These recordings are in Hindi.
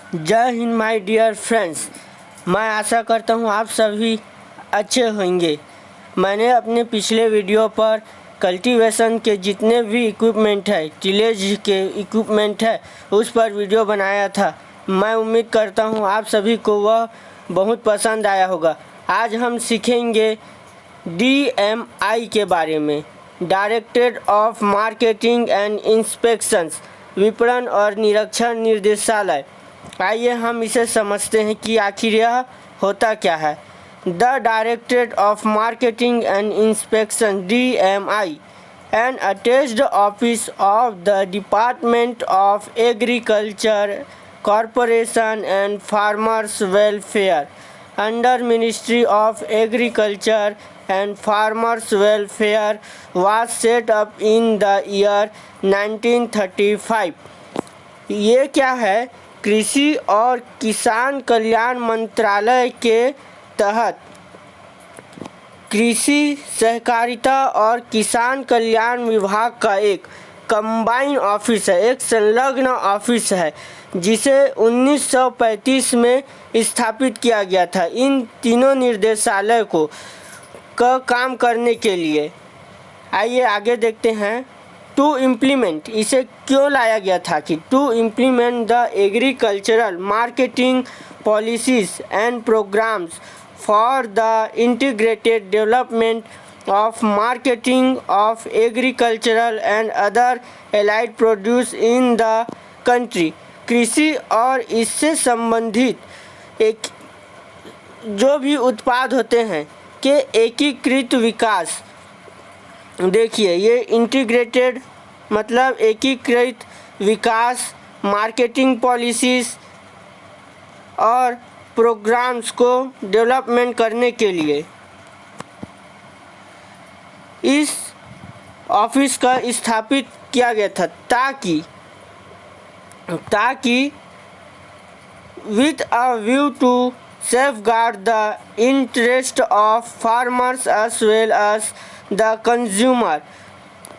जय हिंद माय डियर फ्रेंड्स। मैं आशा करता हूँ आप सभी अच्छे होंगे। मैंने अपने पिछले वीडियो पर कल्टीवेशन के जितने भी इक्विपमेंट है, टिलेज के इक्विपमेंट है, उस पर वीडियो बनाया था। मैं उम्मीद करता हूँ आप सभी को वह बहुत पसंद आया होगा। आज हम सीखेंगे DMI के बारे में, directorate of marketing and inspections, विपणन और निरीक्षण निर्देशालय। आइए हम इसे समझते हैं कि आखिर यह होता क्या है। The directorate of marketing and inspection DMI, N attached office of the department of agriculture, corporation and farmers welfare under ministry of agriculture and farmers welfare was set up in the year 1935। ये क्या है? कृषि और किसान कल्याण मंत्रालय के तहत कृषि सहकारिता और किसान कल्याण विभाग का एक कंबाइन ऑफिस है, एक संलग्न ऑफिस है, जिसे 1935 में स्थापित किया गया था इन तीनों निर्देशालय को काम करने के लिए। आइए आगे देखते हैं। टू इम्प्लीमेंट, इसे क्यों लाया गया था कि to implement the agricultural marketing policies and programmes for the integrated development of marketing of agricultural and other allied produce in the country. कृषि और इससे संबंधित एक जो भी उत्पाद होते हैं के एकीकृत विकास। देखिए, ये इंटीग्रेटेड मतलब एकीकृत विकास, मार्केटिंग पॉलिसीज़ और प्रोग्राम्स को डेवलपमेंट करने के लिए इस ऑफिस का स्थापित किया गया था, ताकि with a view to safeguard the interest of farmers as well as the consumer,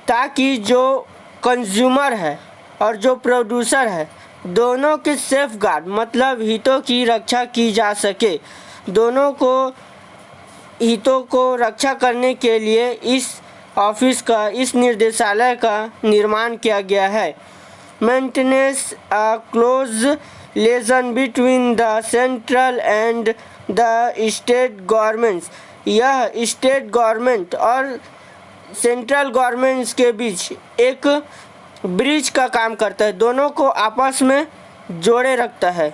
ताकि जो कंज्यूमर है और जो प्रोड्यूसर है दोनों के सेफगार्ड मतलब हितों की रक्षा की जा सके। दोनों को हितों को रक्षा करने के लिए इस ऑफिस का, इस निर्देशालय का निर्माण किया गया है। Maintenance a close liaison between the central and the state governments, यह स्टेट गवर्नमेंट और सेंट्रल गवर्नमेंट्स के बीच एक ब्रिज का काम करता है, दोनों को आपस में जोड़े रखता है।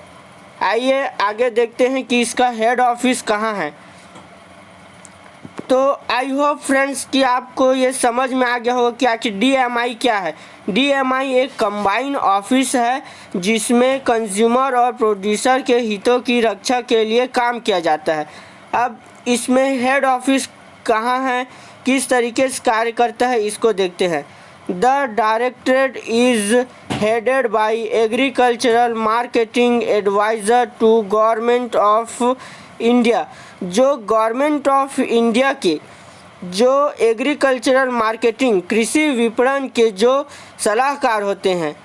आइए आगे देखते हैं कि इसका हेड ऑफिस कहाँ है। तो आई होप फ्रेंड्स कि आपको ये समझ में आ गया होगा कि आखिर DMI क्या है। DMI एक कंबाइन ऑफिस है जिसमें कंज्यूमर और प्रोड्यूसर के हितों की रक्षा के लिए काम किया जाता है। अब इसमें हेड ऑफिस कहाँ है, किस तरीके से कार्य करता है, इसको देखते हैं। The directorate is headed by agricultural marketing adviser to government of India. जो गवर्नमेंट ऑफ इंडिया के जो एग्रीकल्चरल मार्केटिंग कृषि विपणन के जो सलाहकार होते हैं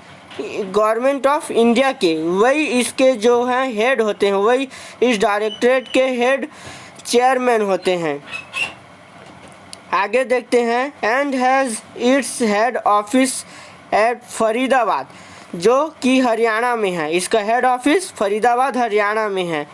गवर्नमेंट ऑफ इंडिया के, वही इसके जो हैं हेड होते हैं, वही इस डायरेक्टरेट के हेड चेयरमैन होते हैं। आगे देखते हैं। And has its head office at Faridabad, जो कि हरियाणा में है। इसका हेड ऑफिस फरीदाबाद हरियाणा में है।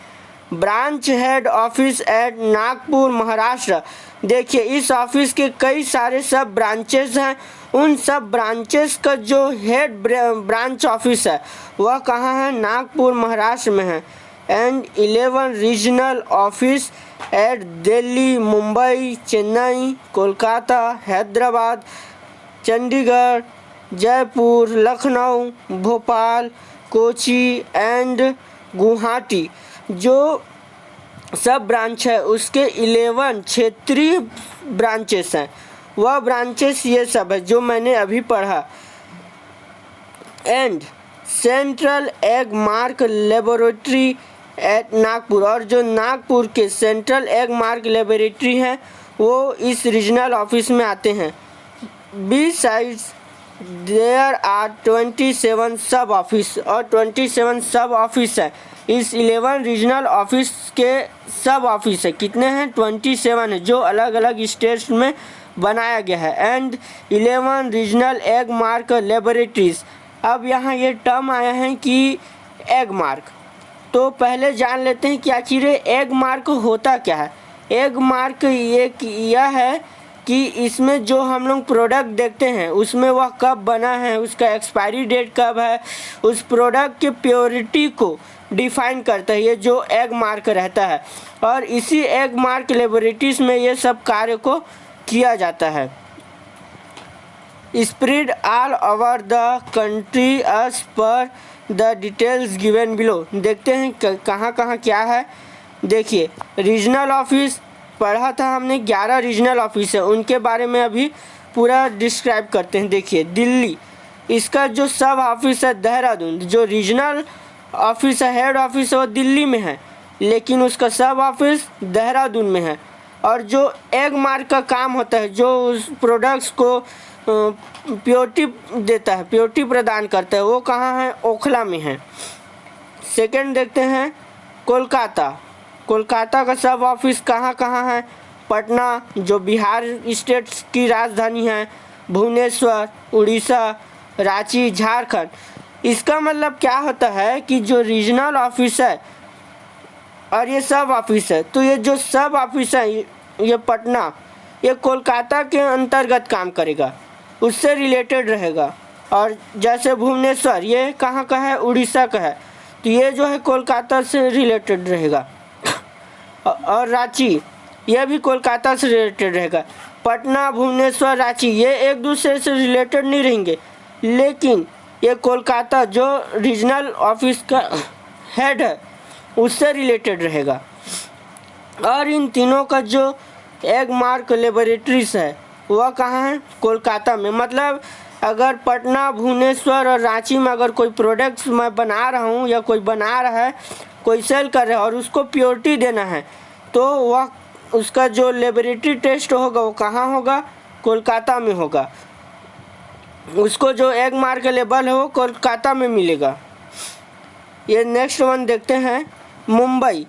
Branch head office at Nagpur Maharashtra. देखिए, इस ऑफिस के कई सारे सब ब्रांचेस हैं। उन सब ब्रांचेस का जो हेड ब्रांच ऑफिस है वह कहाँ है? नागपुर महाराष्ट्र में है। And 11 regional office at Delhi, Mumbai, Chennai, Kolkata, Hyderabad, Chandigarh, Jaipur, Lucknow, Bhopal, Kochi and Guwahati. जो सब ब्रांच है उसके 11 क्षेत्रीय ब्रांचेस हैं। वह ब्रांचेस ये सब है जो मैंने अभी पढ़ा। And central Agmark laboratory at Nagpur, और जो नागपुर के सेंट्रल एग मार्क लेबोरेटरी हैं वो इस रीजनल ऑफिस में आते हैं। बिसाइड्स देयर आर 27 सब ऑफिस, और 27 सब ऑफिस है। इस 11 रीजनल ऑफिस के सब ऑफिस है, कितने हैं? 27 है, जो अलग अलग स्टेट्स में बनाया गया है। And 11 regional egg mark laboratories. अब यहाँ ये टर्म आया है कि एग मार्क, तो पहले जान लेते हैं कि आखिर एग मार्क होता क्या है। एग मार्क यह है कि इसमें जो हम लोग प्रोडक्ट देखते हैं उसमें वह कब बना है, उसका एक्सपायरी डेट कब है, उस प्रोडक्ट के प्योरिटी को डिफाइन करता है ये जो एग मार्क रहता है। और इसी एग मार्क लेबोरेटरीज में ये सब कार्य को किया जाता है। Spread all over the country as per the details given below. देखते हैं कहाँ कहाँ क्या है। देखिए, रीजनल ऑफिस पढ़ा था हमने, 11 रीजनल ऑफिस है, उनके बारे में अभी पूरा डिस्क्राइब करते हैं। देखिए, दिल्ली, इसका जो सब ऑफिस है देहरादून, जो रीजनल ऑफिस है, हेड ऑफिस है वो दिल्ली में है, लेकिन उसका सब ऑफिस देहरादून में है। और जो एग मार्क का काम होता है, जो उस प्रोडक्ट्स को प्योरिटी देता है, प्योरिटी प्रदान करता है, वो कहाँ है? ओखला में है। सेकंड देखते हैं कोलकाता। कोलकाता का सब ऑफिस कहाँ कहाँ है? पटना, जो बिहार स्टेट की राजधानी है, भुवनेश्वर उड़ीसा, रांची झारखंड। इसका मतलब क्या होता है कि जो रीजनल ऑफिस है और ये सब ऑफिस है, तो ये जो सब ऑफिस है, ये पटना, ये कोलकाता के अंतर्गत काम करेगा, उससे रिलेटेड रहेगा। और जैसे भुवनेश्वर, ये कहाँ का है? उड़ीसा का है, तो ये जो है कोलकाता से रिलेटेड रहेगा। और रांची, ये भी कोलकाता से रिलेटेड रहेगा। पटना, भुवनेश्वर, रांची, ये एक दूसरे से रिलेटेड नहीं रहेंगे, लेकिन ये कोलकाता जो रीजनल ऑफिस का हेड है उससे रिलेटेड रहेगा। और इन तीनों का जो एग मार्क लेबोरेटरीज है वह कहाँ है? कोलकाता में। मतलब अगर पटना, भुवनेश्वर और रांची में अगर कोई प्रोडक्ट्स मैं बना रहा हूँ या कोई बना रहा है, कोई सेल कर रहा है और उसको प्योरिटी देना है, तो वह उसका जो लेबोरेटरी टेस्ट होगा वो कहाँ होगा? कोलकाता में होगा। उसको जो एग मार्क लेबल है वो कोलकाता में मिलेगा। ये नेक्स्ट वन देखते हैं मुंबई।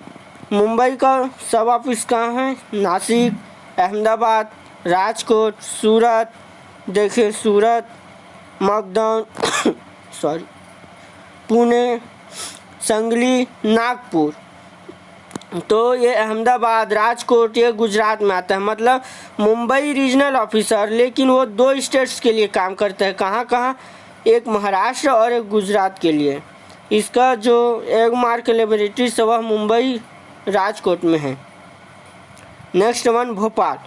मुंबई का सब ऑफिस कहाँ है? नासिक, अहमदाबाद, राजकोट, सूरत। देखिए, सूरत, मकदौन पुणे, संगली, नागपुर। तो ये अहमदाबाद, राजकोट, ये गुजरात में आता है। मतलब मुंबई रीजनल ऑफिसर, लेकिन वो 2 स्टेट्स के लिए काम करता है। कहाँ कहाँ? एक महाराष्ट्र और एक गुजरात के लिए। इसका जो एग मार्क लेबोरेटरी है वह मुंबई, राजकोट में है। Next one Bhopal.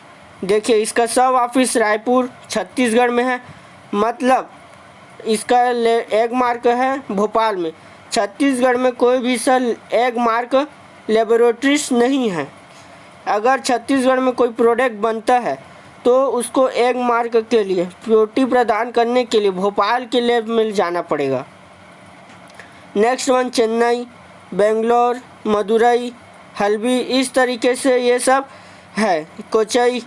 देखिए, इसका सब ऑफिस रायपुर, छत्तीसगढ़ में है। मतलब इसका एग मार्क है भोपाल में। छत्तीसगढ़ में कोई भी सा एग मार्क लेबोरेटरीज नहीं है। अगर छत्तीसगढ़ में कोई प्रोडक्ट बनता है तो उसको एग मार्क के लिए प्योरिटी प्रदान करने के लिए भोपाल के लैब में जाना पड़ेगा। नेक्स्ट वन चेन्नई, बेंगलोर, मदुरई, हल्बी, इस तरीके से ये सब है। कोचई,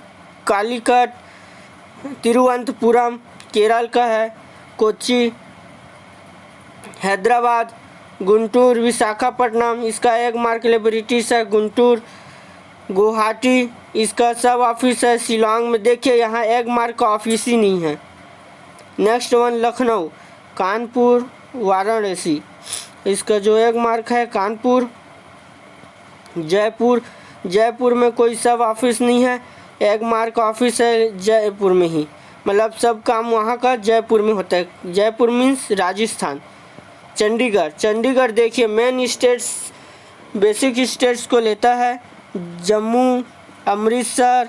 कालीकट, तिरुवनंतपुरम केरल का है। कोच्चि, हैदराबाद, गुंटूर, विशाखापट्टनम, इसका एग मार्क लेबोरेटरीज है गुंटूर। गुवाहाटी, इसका सब ऑफिस है शिलोंग में। देखिए, यहाँ एग मार्क का ऑफिस ही नहीं है। नेक्स्ट वन लखनऊ, कानपुर, वाराणसी, इसका जो एग मार्क है कानपुर। जयपुर, जयपुर में कोई सब ऑफिस नहीं है, एग मार्क ऑफिस है जयपुर में ही। मतलब सब काम वहाँ का जयपुर में होता है। जयपुर मीन्स राजस्थान। चंडीगढ़, चंडीगढ़ देखिए मेन स्टेट्स, बेसिक स्टेट्स को लेता है। जम्मू, अमृतसर,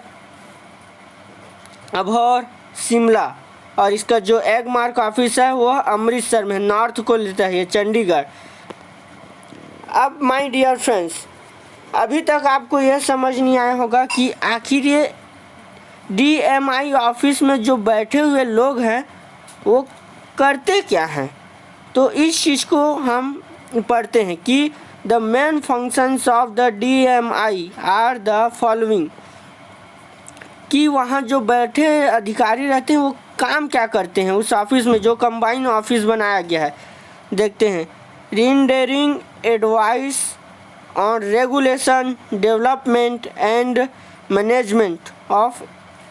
अबोहर, शिमला, और इसका जो एग मार्क ऑफिस है वह अमृतसर में, नॉर्थ को लेता है ये चंडीगढ़। अब माय डियर फ्रेंड्स, अभी तक आपको यह समझ नहीं आया होगा कि आखिर ये DMI ऑफिस में जो बैठे हुए लोग हैं वो करते क्या हैं। तो इस चीज़ को हम पढ़ते हैं कि the main functions of the DMI are the following, कि वहाँ जो बैठे अधिकारी रहते हैं वो काम क्या करते हैं उस ऑफिस में जो कंबाइन ऑफिस बनाया गया है, देखते हैं। Rendering advice on regulation, development and management of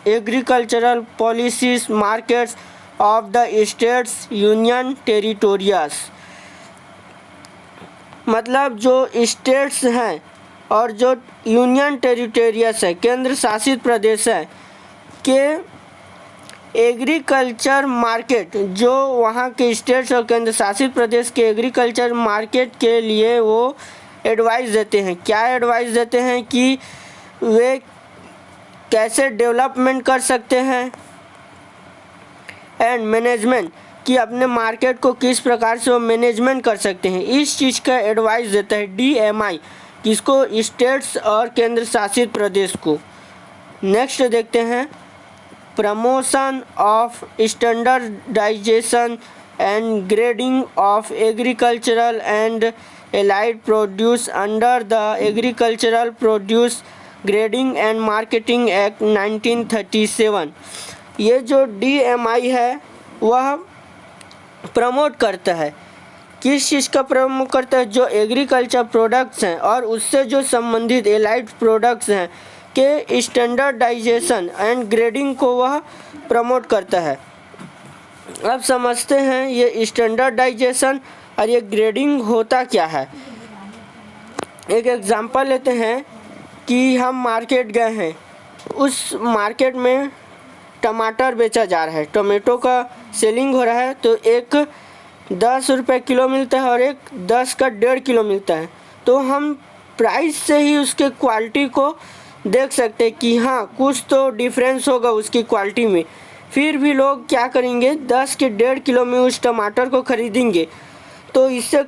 agricultural policies, markets of the states, union territories. मतलब जो स्टेट्स हैं और जो यूनियन टेरिटोरियस है, केंद्र शासित प्रदेश है, के एग्रीकल्चर मार्केट, जो वहाँ के स्टेट्स और केंद्र शासित प्रदेश के एग्रीकल्चर मार्केट के लिए वो एडवाइस देते हैं। क्या एडवाइस देते हैं कि वे कैसे डेवलपमेंट कर सकते हैं, एंड मैनेजमेंट, कि अपने मार्केट को किस प्रकार से वो मैनेजमेंट कर सकते हैं, इस चीज़ का एडवाइस देता है DMI, किसको? स्टेट्स और केंद्र शासित प्रदेश को। नेक्स्ट देखते हैं, promotion of standardisation and grading of agricultural and allied produce under the agricultural produce grading and marketing act 1937। ये जो DMI है वह प्रमोट करता है, किस चीज़ का प्रमोट करता है? जो एग्रीकल्चर प्रोडक्ट्स हैं और उससे जो संबंधित एलाइड प्रोडक्ट्स हैं के स्टैंडर्डाइजेशन एंड ग्रेडिंग को वह प्रमोट करता है। अब समझते हैं ये स्टैंडर्डाइजेशन और ये ग्रेडिंग होता क्या है। एक एग्जांपल लेते हैं कि हम मार्केट गए हैं, उस मार्केट में टमाटर बेचा जा रहा है, टोमेटो का सेलिंग हो रहा है, तो एक 10 रुपये किलो मिलता है और एक 10 का 1.5 किलो मिलता है। तो हम प्राइस से ही उसके क्वालिटी को देख सकते हैं कि हाँ कुछ तो डिफरेंस होगा उसकी क्वालिटी में। फिर भी लोग क्या करेंगे, 10 के 1.5 किलो में उस टमाटर को खरीदेंगे। तो इससे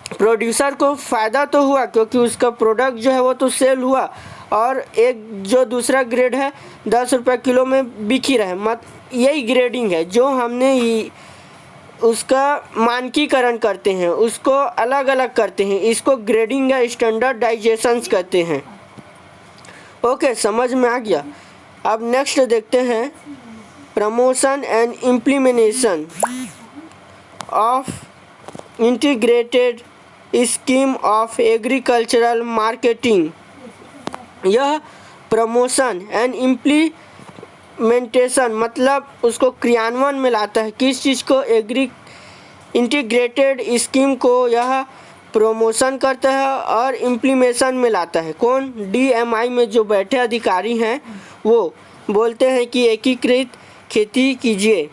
प्रोड्यूसर को फ़ायदा तो हुआ क्योंकि उसका प्रोडक्ट जो है वो तो सेल हुआ, और एक जो दूसरा ग्रेड है 10 रुपये किलो में बिक ही रहा है। यही ग्रेडिंग है जो हमने ही उसका मानकीकरण करते हैं, उसको अलग अलग करते हैं, इसको ग्रेडिंग या स्टैंडर्डाइजेशंस कहते हैं। ओके, समझ में आ गया। अब नेक्स्ट देखते हैं, promotion and implementation of integrated scheme of agricultural marketing. यह प्रमोशन एंड इम्प्लीमेंटेशन मतलब उसको क्रियान्वयन में लाता है, किस चीज़ को? इंटीग्रेटेड स्कीम को यह प्रमोशन करता है और इम्प्लीमेशन में लाता है। कौन? DMI में जो बैठे अधिकारी हैं वो बोलते हैं कि एकीकृत खेती कीजिए।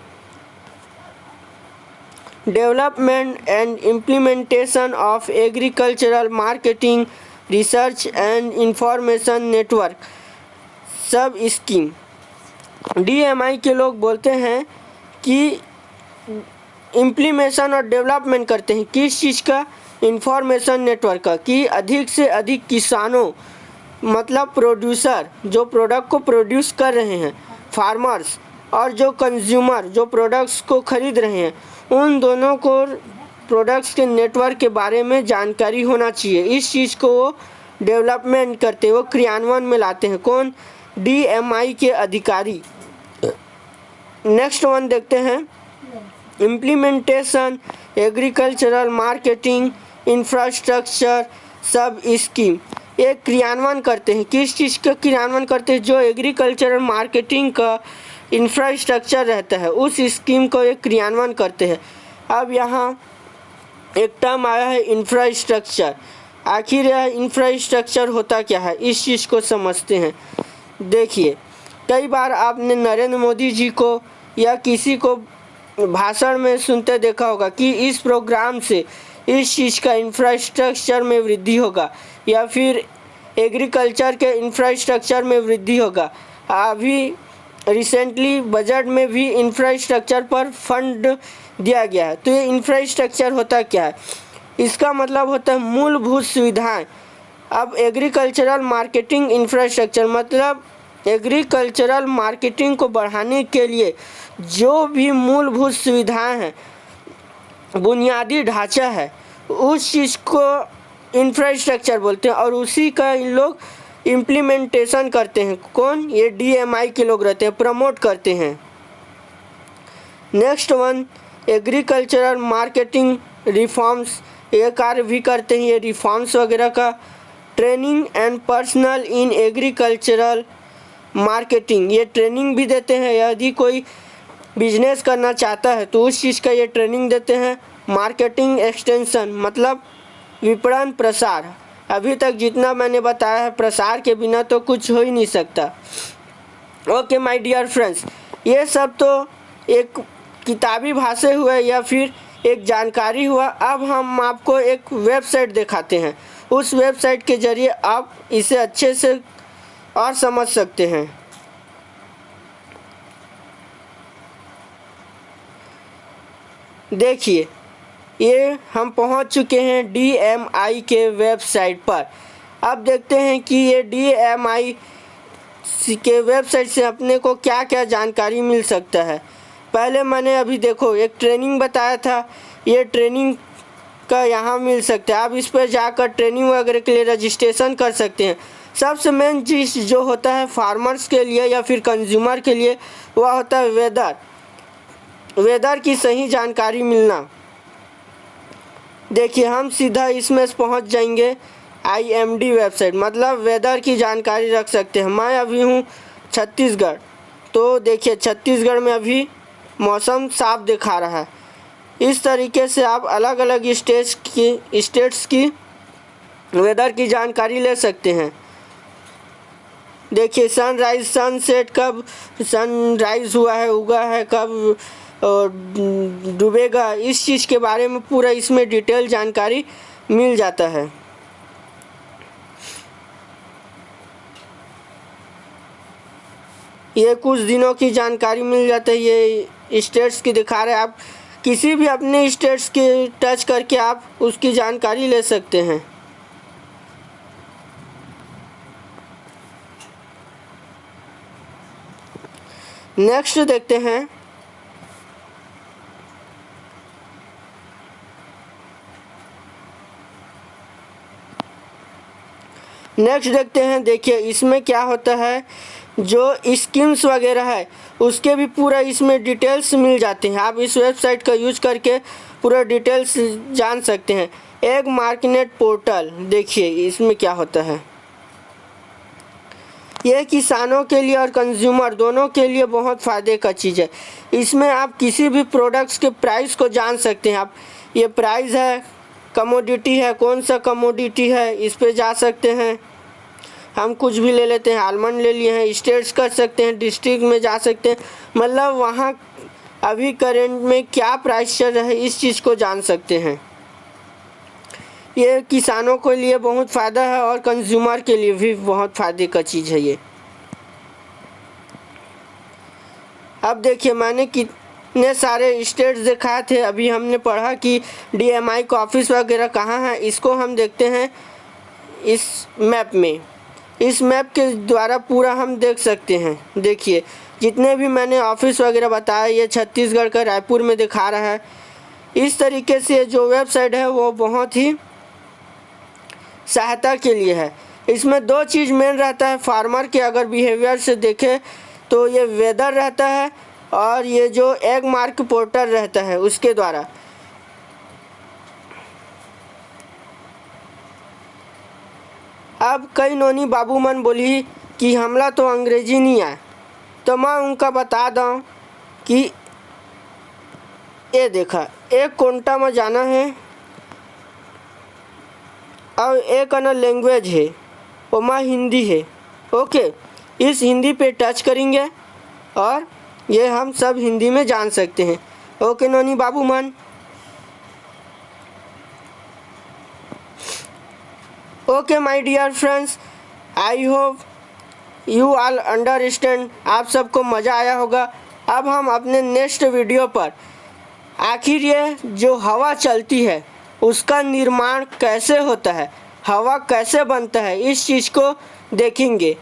Development and implementation of agricultural marketing research and information network सब स्कीम। DMI के लोग बोलते हैं कि इम्प्लीमेशन और डेवलपमेंट करते हैं, किस चीज़ का? इंफॉर्मेशन नेटवर्क का, कि अधिक से अधिक किसानों मतलब प्रोड्यूसर जो प्रोडक्ट को प्रोड्यूस कर रहे हैं, फार्मर्स, और जो कंज्यूमर जो प्रोडक्ट्स को खरीद रहे हैं, उन दोनों को प्रोडक्ट्स के नेटवर्क के बारे में जानकारी होना चाहिए। इस चीज़ को वो डेवलपमेंट करते, वो क्रियान्वयन में लाते हैं। कौन? DMI के अधिकारी। नेक्स्ट वन देखते हैं, इम्प्लीमेंटेशन एग्रीकल्चरल मार्केटिंग इंफ्रास्ट्रक्चर सब स्कीम। ये क्रियान्वयन करते हैं, किस चीज़ का क्रियान्वयन करते हैं? जो एग्रीकल्चरल मार्केटिंग का इंफ्रास्ट्रक्चर रहता है उस स्कीम को ये क्रियान्वयन करते हैं। अब यहाँ एक टर्म आया है इंफ्रास्ट्रक्चर। आखिर यह इंफ्रास्ट्रक्चर होता क्या है, इस चीज़ को समझते हैं। देखिए, कई बार आपने नरेंद्र मोदी जी को या किसी को भाषण में सुनते देखा होगा कि इस प्रोग्राम से इस चीज़ का इंफ्रास्ट्रक्चर में वृद्धि होगा या फिर एग्रीकल्चर के इंफ्रास्ट्रक्चर में वृद्धि होगा। अभी रिसेंटली बजट में भी इंफ्रास्ट्रक्चर पर फंड दिया गया है। तो ये इंफ्रास्ट्रक्चर होता क्या है? इसका मतलब होता है मूलभूत सुविधाएं। अब एग्रीकल्चरल मार्केटिंग इंफ्रास्ट्रक्चर मतलब एग्रीकल्चरल मार्केटिंग को बढ़ाने के लिए जो भी मूलभूत सुविधाएं हैं, बुनियादी ढांचा है, उस चीज़ को इंफ्रास्ट्रक्चर बोलते हैं और उसी का इन लोग इम्प्लीमेंटेशन करते हैं। कौन? ये DMI के लोग रहते हैं, प्रमोट करते हैं। Next one, agricultural marketing reforms, ये कार्य भी करते हैं ये रिफॉर्म्स वगैरह का। Training and personal in agricultural marketing, ये ट्रेनिंग भी देते हैं, यदि कोई बिजनेस करना चाहता है तो उस चीज़ का ये ट्रेनिंग देते हैं। मार्केटिंग एक्सटेंशन मतलब विपणन प्रसार, अभी तक जितना मैंने बताया है प्रसार के बिना तो कुछ हो ही नहीं सकता। ओके माय डियर फ्रेंड्स, ये सब तो एक किताबी भाषा हुआ या फिर एक जानकारी हुआ। अब हम आपको एक वेबसाइट दिखाते हैं, उस वेबसाइट के ज़रिए आप इसे अच्छे से और समझ सकते हैं। देखिए ये हम पहुंच चुके हैं DMI के वेबसाइट पर। अब देखते हैं कि ये DMI के वेबसाइट से अपने को क्या क्या जानकारी मिल सकता है। पहले मैंने अभी देखो एक ट्रेनिंग बताया था, ये ट्रेनिंग का यहाँ मिल सकता है। आप इस पर जाकर ट्रेनिंग वगैरह के लिए रजिस्ट्रेशन कर सकते हैं। सबसे मेन चीज़ जो होता है फार्मर्स के लिए या फिर कंज्यूमर के लिए वह होता है वेदर की सही जानकारी मिलना। देखिए हम सीधा इसमें पहुंच जाएंगे IMD वेबसाइट, मतलब वेदर की जानकारी रख सकते हैं। मैं अभी हूँ छत्तीसगढ़, तो देखिए छत्तीसगढ़ में अभी मौसम साफ दिखा रहा है। इस तरीके से आप अलग अलग स्टेट्स की वेदर की जानकारी ले सकते हैं। देखिए सनराइज सनसेट, कब सनराइज हुआ है उगा है, कब डूबेगा, इस चीज़ के बारे में पूरा इसमें डिटेल जानकारी मिल जाता है। ये कुछ दिनों की जानकारी मिल जाता है, ये स्टेट्स की दिखा रहे हैं। आप किसी भी अपने स्टेट्स के टच करके आप उसकी जानकारी ले सकते हैं। नेक्स्ट देखते हैं, देखिए इसमें क्या होता है, जो स्कीम्स वगैरह है उसके भी पूरा इसमें डिटेल्स मिल जाते हैं। आप इस वेबसाइट का यूज करके पूरा डिटेल्स जान सकते हैं। एक मार्केट पोर्टल, देखिए इसमें क्या होता है, ये किसानों के लिए और कंज्यूमर दोनों के लिए बहुत फ़ायदे का चीज़ है। इसमें आप किसी भी प्रोडक्ट्स के प्राइस को जान सकते हैं। आप ये प्राइस है, कमोडिटी है, कौन सा कमोडिटी है इस पे जा सकते हैं। हम कुछ भी ले लेते हैं, आलमंड ले लिए हैं, स्टेट्स कर सकते हैं, डिस्ट्रिक्ट में जा सकते हैं, मतलब वहाँ अभी करेंट में क्या प्राइस चल रहा है इस चीज़ को जान सकते हैं। ये किसानों के लिए बहुत फ़ायदा है और कंज्यूमर के लिए भी बहुत फ़ायदे का चीज़ है ये। अब देखिए मैंने कितने सारे स्टेट्स दिखाए थे, अभी हमने पढ़ा कि DMI का ऑफिस वगैरह कहाँ है। इसको हम देखते हैं इस मैप में। इस मैप के द्वारा पूरा हम देख सकते हैं। देखिए जितने भी मैंने ऑफिस वगैरह बताया ये छत्तीसगढ़ का रायपुर में दिखा रहा है। इस तरीके से जो वेबसाइट है वो बहुत ही सहायता के लिए है। इसमें दो चीज़ मेन रहता है, फार्मर के अगर बिहेवियर से देखें तो ये वेदर रहता है और ये जो एग मार्क पोर्टल रहता है उसके द्वारा। अब कई नोनी बाबू मन बोली कि हमला तो अंग्रेजी नहीं आए, तो मैं उनका बता दूँ कि ये देखा एक कोंटा में जाना है और एक अन्य लैंग्वेज है वो माँ हिंदी है। ओके, इस हिंदी पे टच करेंगे और ये हम सब हिंदी में जान सकते हैं। ओके नोनी बाबू मन, okay my dear friends, I hope you all understand. आप सबको मज़ा आया होगा। अब हम अपने नेक्स्ट वीडियो पर आखिर ये जो हवा चलती है उसका निर्माण कैसे होता है, हवा कैसे बनता है, इस चीज़ को देखेंगे।